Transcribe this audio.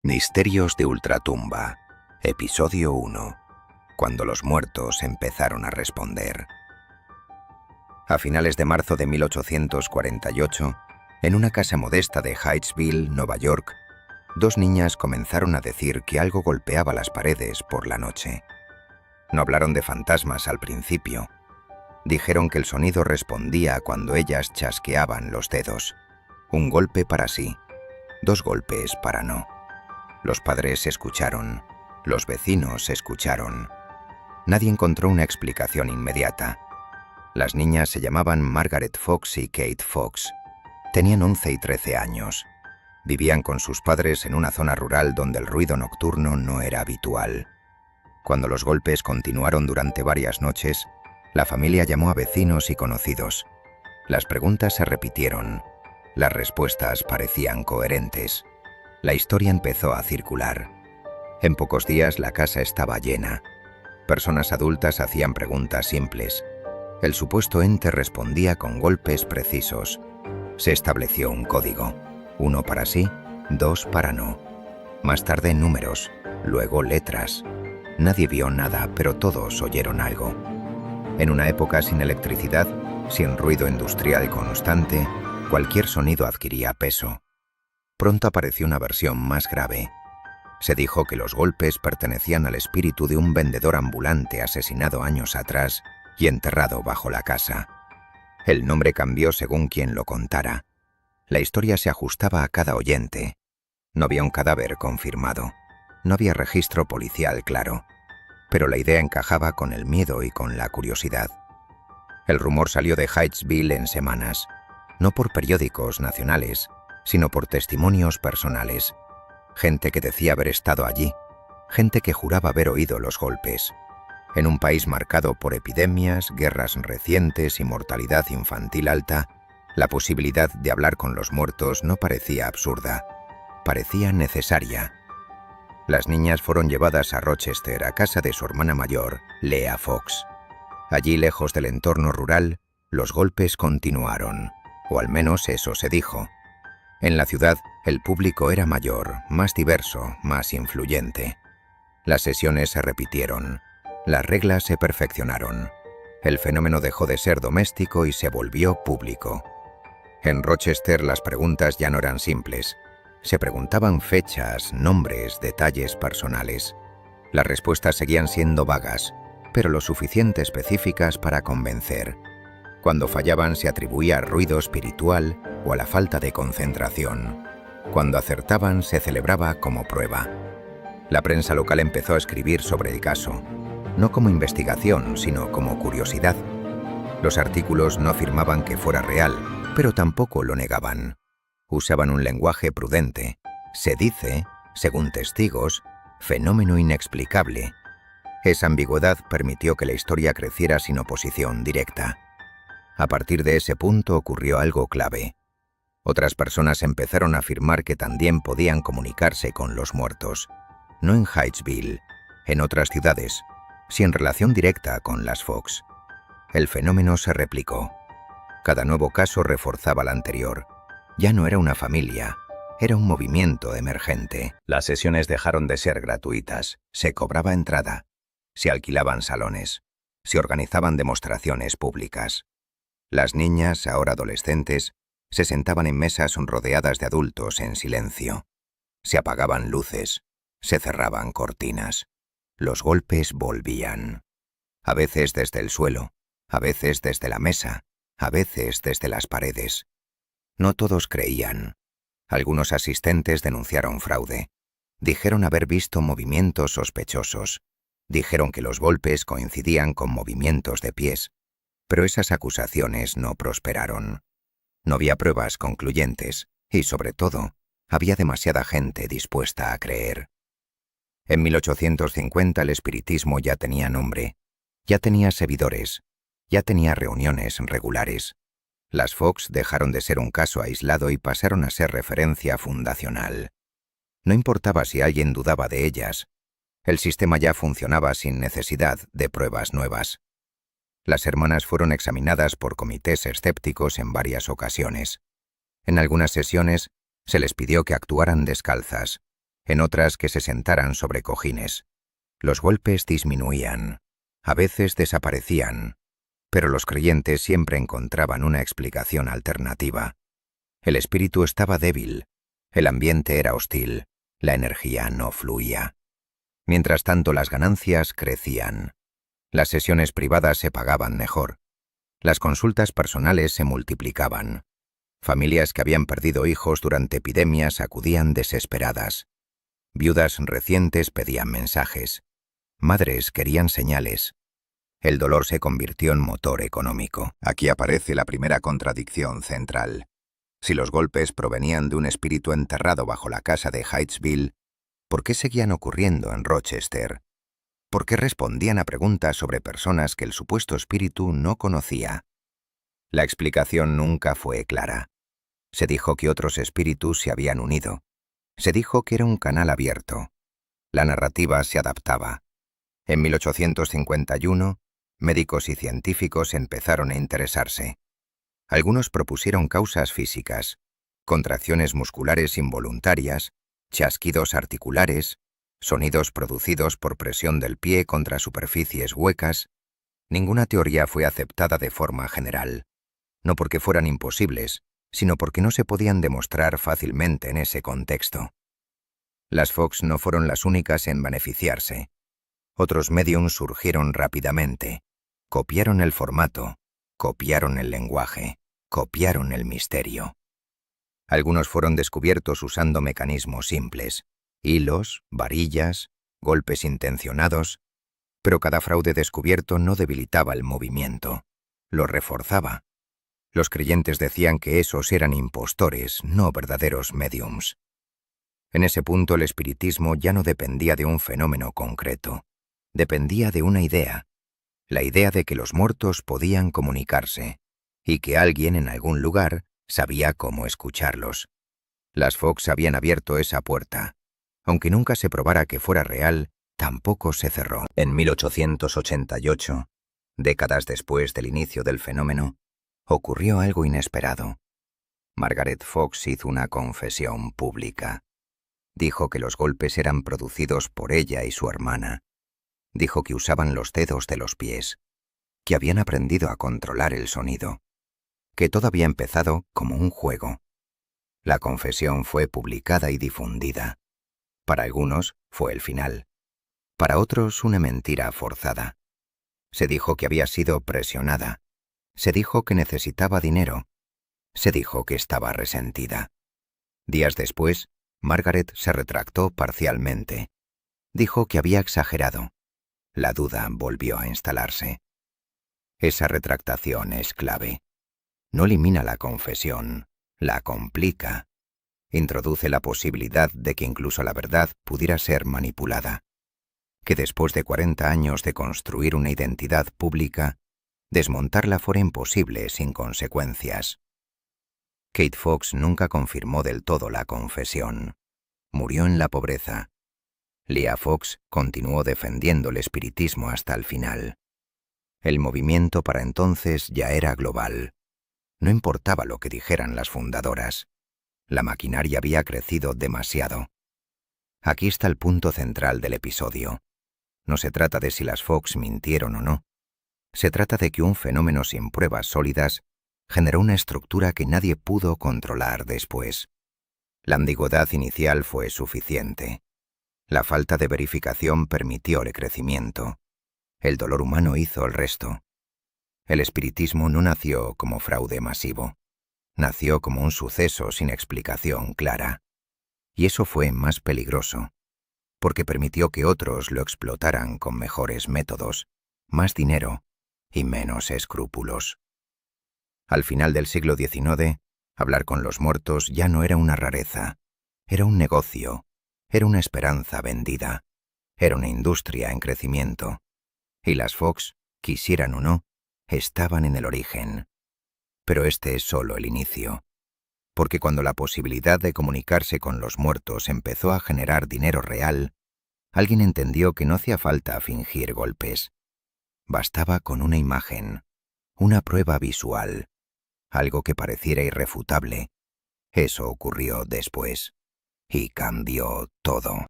Misterios de Ultratumba, Episodio 1. Cuando los muertos empezaron a responder. A finales de marzo de 1848, en una casa modesta de Hightsville, Nueva York, dos niñas comenzaron a decir que algo golpeaba las paredes por la noche. No hablaron de fantasmas al principio. Dijeron que el sonido respondía cuando ellas chasqueaban los dedos. Un golpe para sí, dos golpes para no. Los padres escucharon, los vecinos escucharon. Nadie encontró una explicación inmediata. Las niñas se llamaban Margaret Fox y Kate Fox. Tenían 11 y 13 años. Vivían con sus padres en una zona rural donde el ruido nocturno no era habitual. Cuando los golpes continuaron durante varias noches, la familia llamó a vecinos y conocidos. Las preguntas se repitieron. Las respuestas parecían coherentes. La historia empezó a circular. En pocos días la casa estaba llena. Personas adultas hacían preguntas simples. El supuesto ente respondía con golpes precisos. Se estableció un código. 1 para sí, 2 para no. Más tarde números, luego letras. Nadie vio nada, pero todos oyeron algo. En una época sin electricidad, sin ruido industrial constante, cualquier sonido adquiría peso. Pronto apareció una versión más grave. Se dijo que los golpes pertenecían al espíritu de un vendedor ambulante asesinado años atrás y enterrado bajo la casa. El nombre cambió según quien lo contara. La historia se ajustaba a cada oyente. No había un cadáver confirmado. No había registro policial claro. Pero la idea encajaba con el miedo y con la curiosidad. El rumor salió de Hightsville en semanas. No por periódicos nacionales, sino por testimonios personales. Gente que decía haber estado allí, gente que juraba haber oído los golpes. En un país marcado por epidemias, guerras recientes y mortalidad infantil alta, la posibilidad de hablar con los muertos no parecía absurda, parecía necesaria. Las niñas fueron llevadas a Rochester, a casa de su hermana mayor, Leah Fox. Allí, lejos del entorno rural, los golpes continuaron, o al menos eso se dijo. En la ciudad, el público era mayor, más diverso, más influyente. Las sesiones se repitieron. Las reglas se perfeccionaron. El fenómeno dejó de ser doméstico y se volvió público. En Rochester las preguntas ya no eran simples. Se preguntaban fechas, nombres, detalles personales. Las respuestas seguían siendo vagas, pero lo suficiente específicas para convencer. Cuando fallaban se atribuía al ruido espiritual o a la falta de concentración. Cuando acertaban se celebraba como prueba. La prensa local empezó a escribir sobre el caso, no como investigación, sino como curiosidad. Los artículos no afirmaban que fuera real, pero tampoco lo negaban. Usaban un lenguaje prudente. Se dice, según testigos, fenómeno inexplicable. Esa ambigüedad permitió que la historia creciera sin oposición directa. A partir de ese punto ocurrió algo clave. Otras personas empezaron a afirmar que también podían comunicarse con los muertos. No en Hightsville, en otras ciudades, sin relación directa con las Fox. El fenómeno se replicó. Cada nuevo caso reforzaba el anterior. Ya no era una familia, era un movimiento emergente. Las sesiones dejaron de ser gratuitas. Se cobraba entrada. Se alquilaban salones. Se organizaban demostraciones públicas. Las niñas, ahora adolescentes, se sentaban en mesas rodeadas de adultos en silencio. Se apagaban luces, se cerraban cortinas. Los golpes volvían. A veces desde el suelo, a veces desde la mesa, a veces desde las paredes. No todos creían. Algunos asistentes denunciaron fraude. Dijeron haber visto movimientos sospechosos. Dijeron que los golpes coincidían con movimientos de pies. Pero esas acusaciones no prosperaron. No había pruebas concluyentes y, sobre todo, había demasiada gente dispuesta a creer. En 1850 el espiritismo ya tenía nombre, ya tenía seguidores, ya tenía reuniones regulares. Las Fox dejaron de ser un caso aislado y pasaron a ser referencia fundacional. No importaba si alguien dudaba de ellas, el sistema ya funcionaba sin necesidad de pruebas nuevas. Las hermanas fueron examinadas por comités escépticos en varias ocasiones. En algunas sesiones se les pidió que actuaran descalzas, en otras que se sentaran sobre cojines. Los golpes disminuían, a veces desaparecían, pero los creyentes siempre encontraban una explicación alternativa. El espíritu estaba débil, el ambiente era hostil, la energía no fluía. Mientras tanto, las ganancias crecían. Las sesiones privadas se pagaban mejor. Las consultas personales se multiplicaban. Familias que habían perdido hijos durante epidemias acudían desesperadas. Viudas recientes pedían mensajes. Madres querían señales. El dolor se convirtió en motor económico. Aquí aparece la primera contradicción central. Si los golpes provenían de un espíritu enterrado bajo la casa de Hydesville, ¿por qué seguían ocurriendo en Rochester? ¿Por qué respondían a preguntas sobre personas que el supuesto espíritu no conocía? La explicación nunca fue clara. Se dijo que otros espíritus se habían unido. Se dijo que era un canal abierto. La narrativa se adaptaba. En 1851, médicos y científicos empezaron a interesarse. Algunos propusieron causas físicas, contracciones musculares involuntarias, chasquidos articulares, sonidos producidos por presión del pie contra superficies huecas. Ninguna teoría fue aceptada de forma general, no porque fueran imposibles, sino porque no se podían demostrar fácilmente en ese contexto. Las Fox no fueron las únicas en beneficiarse. Otros mediums surgieron rápidamente. Copiaron el formato, copiaron el lenguaje, copiaron el misterio. Algunos fueron descubiertos usando mecanismos simples, hilos, varillas, golpes intencionados, pero cada fraude descubierto no debilitaba el movimiento, lo reforzaba. Los creyentes decían que esos eran impostores, no verdaderos médiums. En ese punto el espiritismo ya no dependía de un fenómeno concreto, dependía de una idea, la idea de que los muertos podían comunicarse, y que alguien en algún lugar sabía cómo escucharlos. Las Fox habían abierto esa puerta. Aunque nunca se probara que fuera real, tampoco se cerró. En 1888, décadas después del inicio del fenómeno, ocurrió algo inesperado. Margaret Fox hizo una confesión pública. Dijo que los golpes eran producidos por ella y su hermana. Dijo que usaban los dedos de los pies, que habían aprendido a controlar el sonido, que todo había empezado como un juego. La confesión fue publicada y difundida. Para algunos fue el final. Para otros una mentira forzada. Se dijo que había sido presionada. Se dijo que necesitaba dinero. Se dijo que estaba resentida. Días después, Margaret se retractó parcialmente. Dijo que había exagerado. La duda volvió a instalarse. Esa retractación es clave. No elimina la confesión, la complica. Introduce la posibilidad de que incluso la verdad pudiera ser manipulada. Que después de 40 años de construir una identidad pública, desmontarla fuera imposible sin consecuencias. Kate Fox nunca confirmó del todo la confesión. Murió en la pobreza. Leah Fox continuó defendiendo el espiritismo hasta el final. El movimiento para entonces ya era global. No importaba lo que dijeran las fundadoras. La maquinaria había crecido demasiado. Aquí está el punto central del episodio. No se trata de si las Fox mintieron o no. Se trata de que un fenómeno sin pruebas sólidas generó una estructura que nadie pudo controlar después. La ambigüedad inicial fue suficiente. La falta de verificación permitió el crecimiento. El dolor humano hizo el resto. El espiritismo no nació como fraude masivo. Nació como un suceso sin explicación clara. Y eso fue más peligroso, porque permitió que otros lo explotaran con mejores métodos, más dinero y menos escrúpulos. Al final del siglo XIX, hablar con los muertos ya no era una rareza, era un negocio, era una esperanza vendida, era una industria en crecimiento. Y las Fox, quisieran o no, estaban en el origen. Pero este es solo el inicio. Porque cuando la posibilidad de comunicarse con los muertos empezó a generar dinero real, alguien entendió que no hacía falta fingir golpes. Bastaba con una imagen, una prueba visual, algo que pareciera irrefutable. Eso ocurrió después. y cambió todo.